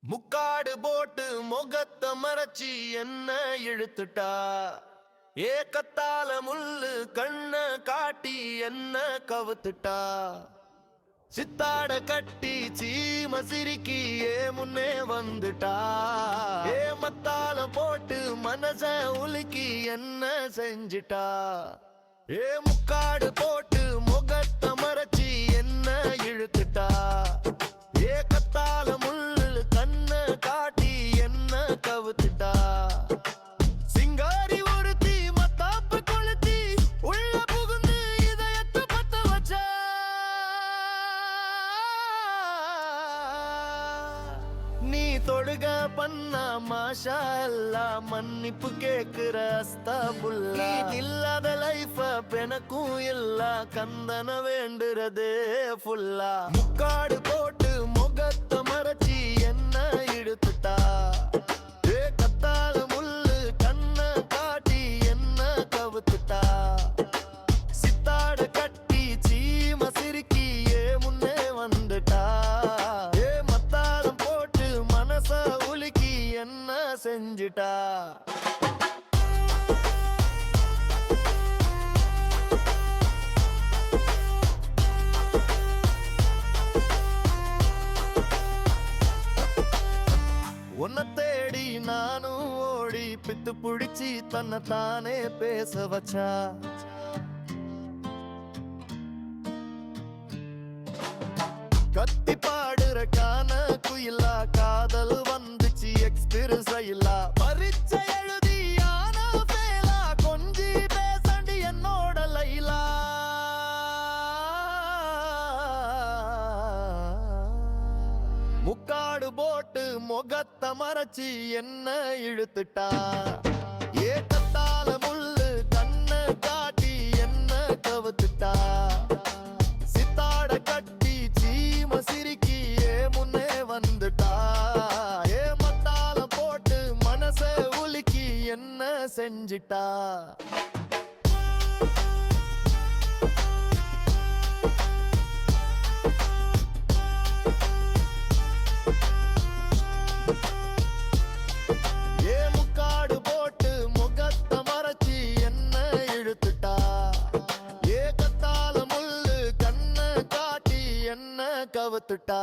முக்காடு போட்டு முகத்த மறைச்சி என்ன இழுத்துட்டா, ஏக்கத்தால முள்ளு கண்ண காட்டி என்ன கவுத்துட்டா, சித்தாட கட்டி சீம சிரிக்கி முன்னே வந்துட்டா, மத்தால போட்டு மனச உலுக்கி என்ன செஞ்சிட்டா, முக்காடு போட்டு முகத்த மறைச்சி என்ன இழுத்துட்டா, ஏக்கத்தால முள்ளு கண்ண காட்டி என்ன கவுத்துட்டா, சிங்காரி ஒருத்தி மத்தாப்பு கொளுத்தி உள்ள புகுந்து இதயத்தை பத்த வச்சா, நீ தொடுக பண்ணா மாஷா அல்லாஹ் மன்னிப்பு கேக்குற அஸ்தகுஃபிருல்லாஹ், நீ இல்லாத லைஃப் பெனக்கும் இல்ல கந்தன வேண்டுறது ஃபுல்லா, முக்காடு போட்டு முகத்த மறைச்சி என்ன இழுத்துட்டா, கத்தால முள்ளு கண்ண காட்டி என்ன கவுத்துட்டா, சித்தாட கட்டி சீம சிரிக்கி முன்னே வந்துட்டா, மத்தாளம் போட்டு மனச உலுக்கி என்ன செஞ்சிட்டா. உன்னை தேடி நானும் ஓடி பித்து புடிச்சி தன்னை தானே பேச வச்சா, கத்தி பாடுற கான குயிலா காதல் வந்துச்சு எக்ஸ்பிரஸ் இல்லா, பரீட்சை எழுதி ஆனா ஃபேலா கொஞ்சி பேசண்டி என்னோட லைலா, முக்காடு போட்டு முகத்த மறைச்சி என்ன இழுத்துட்டா, ஏக்கத்தால முள்ளு கண்ண காட்டி என்ன கவுத்துட்டா, சித்தாட கட்டி சீம சிரிக்கி முன்னே வந்துட்டா, மத்தால போட்டு மனச உலுக்கி என்ன செஞ்சிட்டா. முக்காடு போட்டு முகத்த மறைச்சி என்ன இழுத்துட்டா, ஏக்கத்தால முள்ளு கண்ண காட்டி என்ன கவுத்துட்டா.